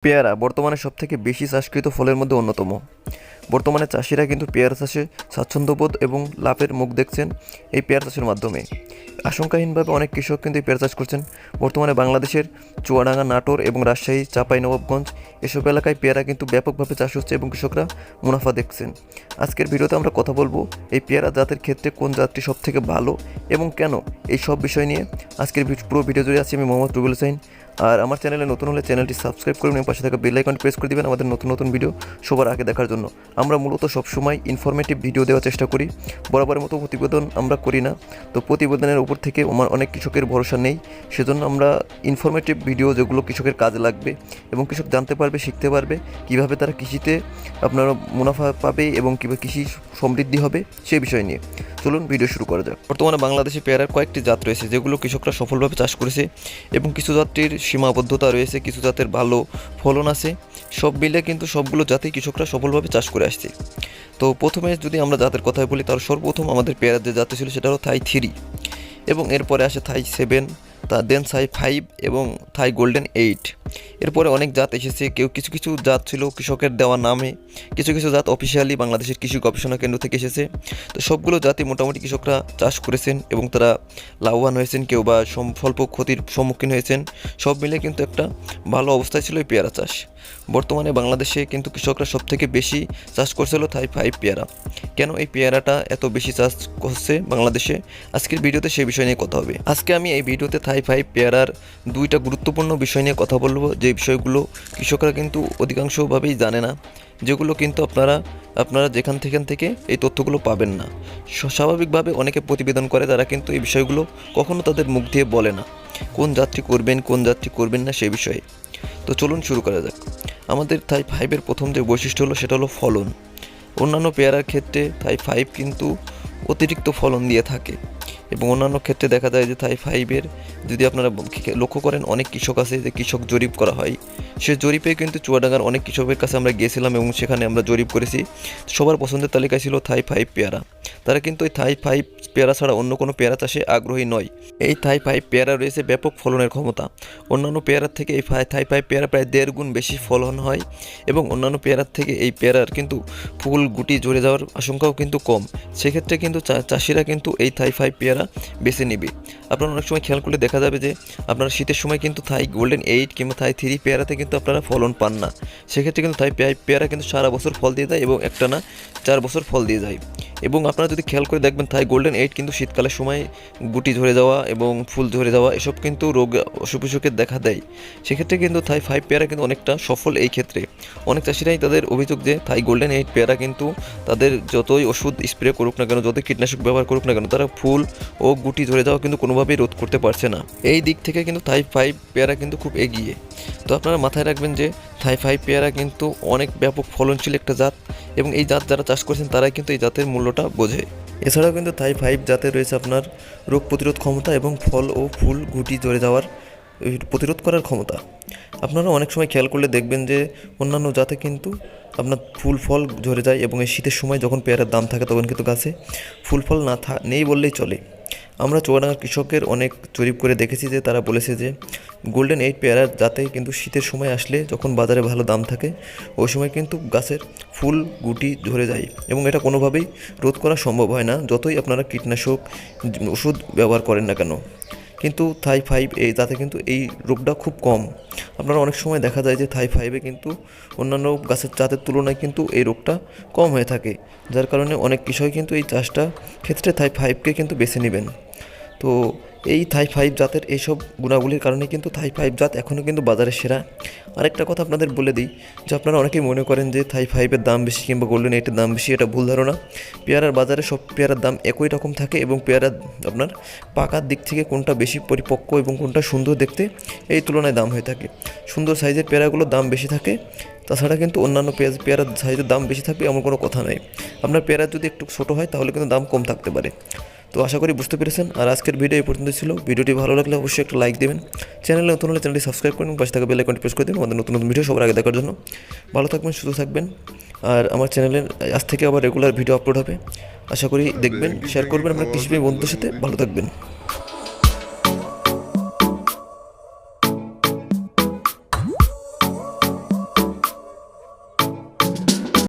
পেয়ারা বর্তমানে সবথেকে বেশি চাষকৃত ফলের মধ্যে অন্যতম। বর্তমানে চাষিরা কিন্তু পেয়ারা চাষে স্বাচ্ছন্দ্যবোধ এবং লাভের মুখ দেখছেন এই পেয়ারা চাষের মাধ্যমে। আশঙ্কাহীনভাবে অনেক কৃষক কিন্তু এই পেয়ারা চাষ করছেন। বর্তমানে বাংলাদেশের চুয়াডাঙ্গা, নাটোর এবং রাজশাহী, চাঁপাইনবাবগঞ্জ এসব এলাকায় পেয়ারা কিন্তু ব্যাপকভাবে চাষ হচ্ছে এবং কৃষকরা মুনাফা দেখছেন। আজকের ভিডিওতে আমরা কথা বলবো এই পেয়ারা জাতের ক্ষেত্রে কোন জাতটি সবথেকে ভালো এবং কেন, এই সব বিষয় নিয়ে আজকের পুরো ভিডিও জুড়ে আছি আমি মোহাম্মদ রুবেল হোসেন। আর আমার চ্যানেলে নতুন হলে চ্যানেলটি সাবস্ক্রাইব করুন এবং পাশে থাকা বেল আইকনটি প্রেস করে দিবেন আমাদের নতুন নতুন ভিডিও সবার আগে দেখার জন্য। আমরা মূলত সবসময় ইনফরমেটিভ ভিডিও দেওয়ার চেষ্টা করি, বরাবরের মতো প্রতিবেদন আমরা করি না। তো প্রতিবেদনের উপর থেকে আমার অনেক কৃষকের ভরসা নেই, সেজন্য আমরা ইনফরমেটিভ ভিডিও যেগুলো কৃষকের কাজে লাগবে এবং কৃষক জানতে পারবে, শিখতে পারবে কীভাবে তারা কৃষিতে আপনারা মুনাফা পাবে এবং কীভাবে কৃষি সমৃদ্ধি হবে সেই বিষয় নিয়ে চলুন ভিডিও শুরু করা যাক। বর্তমানে বাংলাদেশে পেয়ারার কয়েকটি জাত রয়েছে যেগুলো কৃষকরা সফলভাবে চাষ করেছে এবং কিছু জাতটির সীমাবদ্ধতা রয়েছে, কিছু জাতের ভালো ফলন আছে। সব মিলে কিন্তু সবগুলো জাতেই কৃষকরা সফলভাবে চাষ করে আসছে। তো প্রথমে যদি আমরা জাতের কথায় বলি, তার সর্বপ্রথম আমাদের পেয়ারার যে জাতি ছিল সেটা হলো থাই 3 এবং এরপরে আসে থাই 7, দেন থাই 5 এবং থাই গোল্ডেন 8। এরপরে অনেক জাত এসেছে, কিছু কিছু জাত ছিল কৃষকের দেওয়া নামে, কিছু কিছু জাত অফিসিয়ালি বাংলাদেশের কৃষি গবেষণা কেন্দ্র থেকে এসেছে। তো সবগুলো জাতি মোটামুটি কৃষকরা চাষ করেছেন এবং তারা লাভবান হয়েছেন, কেউ বা স্বল্প ক্ষতির সম্মুখীন হয়েছেন। সব মিলে কিন্তু একটা ভালো অবস্থায় ছিল এই পেয়ারা চাষ। বর্তমানে বাংলাদেশে কিন্তু কৃষকরা সবথেকে বেশি চাষ করছিল থাই 5 পেয়ারা। কেন এই পেয়ারাটা এত বেশি চাষ করছে বাংলাদেশে, আজকের ভিডিওতে সেই বিষয় নিয়ে কথা হবে। আজকে আমি এই ভিডিওতে থাই 5 পেয়ারার দুইটা গুরুত্বপূর্ণ বিষয় নিয়ে কথা বলবো, যে বিষয়গুলো কৃষকরা কিন্তু অধিকাংশভাবেই জানে না, যেগুলো কিন্তু আপনারা যেখান থেকে এই তথ্যগুলো পাবেন না। স্বাভাবিকভাবে অনেকে প্রতিবেদন করে, তারা কিন্তু এই বিষয়গুলো কখনো তাদের মুখ দিয়ে বলে না, কোন যাত্রী করবেন কোন যাত্রী করবেন না সেই বিষয়ে। তো চলুন শুরু করা যাক। আমাদের থাই 5-এর প্রথম যে বৈশিষ্ট্য হলো সেটা হলো ফলন। অন্যান্য পেয়ারার ক্ষেত্রে থাই 5 কিন্তু অতিরিক্ত ফলন দিয়ে থাকে এবং অন্যান্য ক্ষেত্রে দেখা যায় যে থাই 5-এর যদি আপনারা লক্ষ্য করেন, অনেক কৃষক আছে যে কৃষক জরিপ করা হয়, সে জরিপে কিন্তু চুয়াডাঙ্গার অনেক কৃষকের কাছে আমরা গিয়েছিলাম এবং সেখানে আমরা জরিপ করেছি। সবার পছন্দের তালিকায় ছিল থাই 5 পেয়ারা। তারা কিন্তু এই থাই 5 পেয়ারা ছাড়া অন্য কোনো পেয়ারা চাষে আগ্রহী নয়। এই থাই 5 পেয়ারা রয়েছে ব্যাপক ফলনের ক্ষমতা। অন্যান্য পেয়ারার থেকে এই থাই 5 পেয়ারা প্রায় 1.5 গুণ বেশি ফলন হয় এবং অন্যান্য পেয়ারার থেকে এই পেয়ারার কিন্তু ফুল গুটি ঝরে যাওয়ার আশঙ্কাও কিন্তু কম। সেক্ষেত্রে কিন্তু চাষিরা কিন্তু এই থাই 5 পেয়ারা বেছে নেবে। আপনারা অনেক সময় খেয়াল করলে দেখা যাবে যে আপনারা শীতের সময় কিন্তু থাই গোল্ডেন 8 কিংবা থাই 3 পেয়ারাতে কিন্তু আপনারা ফলন পান না। সেক্ষেত্রে কিন্তু থাই 5 পেয়ারা কিন্তু সারা বছর ফল দিয়ে যায় এবং একটানা 4 বছর ফল দিয়ে যায়। এবং আপনারা যদি খেয়াল করে দেখবেন, থাই গোল্ডেন 8 কিন্তু শীতকালের সময় গুটি ঝরে যাওয়া এবং ফুল ঝরে যাওয়া এসব কিন্তু রোগ অসুখ বিসুখের দেখা দেয়। সেক্ষেত্রে কিন্তু থাই 5 পেয়ারা কিন্তু অনেকটা সফল এই ক্ষেত্রে। অনেক চাষিরাই তাদের অভিযোগ যে থাই গোল্ডেন 8 পেয়ারা কিন্তু তাদের যতই ওষুধ স্প্রে করুক না কেন, যতই কীটনাশক ব্যবহার করুক না কেন, তারা ফুল ও গুটি ঝরে যাওয়া কিন্তু কোনোভাবেই রোধ করতে পারছে না। এই দিক থেকে কিন্তু থাই 5 পেয়ারা কিন্তু খুব এগিয়ে। তো আপনারা মাথায় রাখবেন যে থাই 5 পেয়ারা কিন্তু অনেক ব্যাপক ফলনশীল একটা জাত এবং এই জাত যারা চাষ করেছেন তারাই কিন্তু এই জাতের মূল্যটা বোঝে। এছাড়াও কিন্তু থাই 5 জাতে রয়েছে আপনার রোগ প্রতিরোধ ক্ষমতা এবং ফল ও ফুল গুটি ঝরে যাওয়ার প্রতিরোধ করার ক্ষমতা। আপনারা অনেক সময় খেয়াল করলে দেখবেন যে অন্যান্য জাতে কিন্তু আপনার ফুল ফল ঝরে যায় এবং এই শীতের সময় যখন পেয়ারার দাম থাকে তখন কিন্তু গাছে ফুল ফল নেই বললেই চলে। আমরা চুয়াডাঙ্গার কৃষকের অনেক জরিপ করে দেখেছি যে তারা বলেছে যে গোল্ডেন 8 পেয়ারার জাতে কিন্তু শীতের সময় আসলে যখন বাজারে ভালো দাম থাকে ওই সময় কিন্তু গাছের ফুল গুটি ঝরে যায় এবং এটা কোনোভাবেই রোধ করা সম্ভব হয় না, যতই আপনারা কীটনাশক ওষুধ ব্যবহার করেন না কেন। কিন্তু থাই 5 এই জাতে কিন্তু এই রোগটা খুব কম। আপনারা অনেক সময় দেখা যায় যে থাই 5-এ কিন্তু অন্যান্য গাছের জাতের তুলনায় কিন্তু এই রোগটা কম হয়ে থাকে, যার কারণে অনেক কৃষক কিন্তু এই চাষটা ক্ষেত্রে থাই 5-কে কিন্তু বেছে নেবেন। তো এই থাই 5 জাতের এইসব গুণাবলীর কারণে কিন্তু থাই 5 জাত এখনও কিন্তু বাজারে সেরা। আরেকটা কথা আপনাদের বলে দিই যে আপনারা অনেকেই মনে করেন যে থাই 5-এর দাম বেশি কিংবা গোল্ডেন 8-এর দাম বেশি, এটা ভুল ধারণা। পেয়ারার বাজারে সব পেয়ারার দাম একই রকম থাকে এবং পেয়ারা আপনার পাকার দিক থেকে কোনটা বেশি পরিপক্ক এবং কোনটা সুন্দর দেখতে এই তুলনায় দাম হয়ে থাকে। সুন্দর সাইজের পেয়ারাগুলোর দাম বেশি থাকে, তাছাড়া কিন্তু অন্যান্য পেয়ারার সাইজের দাম বেশি থাকবে এমন কোনো কথা নয়। আপনার পেয়ারা যদি একটু ছোটো হয় তাহলে কিন্তু দাম কম থাকতে পারে। তো আশা করি বুঝতে পেরেছেন। আর আজকের ভিডিও এই পর্যন্ত ছিল। ভিডিওটি ভালো লাগলে অবশ্যই একটা লাইক দেবেন, চ্যানেলে নতুন হলে চ্যানেলটি সাবস্ক্রাইব করুন, পাশে থাকা বেল আইকনটি প্রেস করে দিন আমাদের নতুন নতুন ভিডিও সবার আগে দেখার জন্য। ভালো থাকবেন, সুস্থ থাকবেন। আর আমার চ্যানেলে আজ থেকে আবার রেগুলার ভিডিও আপলোড হবে, আশা করি দেখবেন, শেয়ার করবেন আপনার কৃষি বন্ধুদের সাথে। ভালো থাকবেন।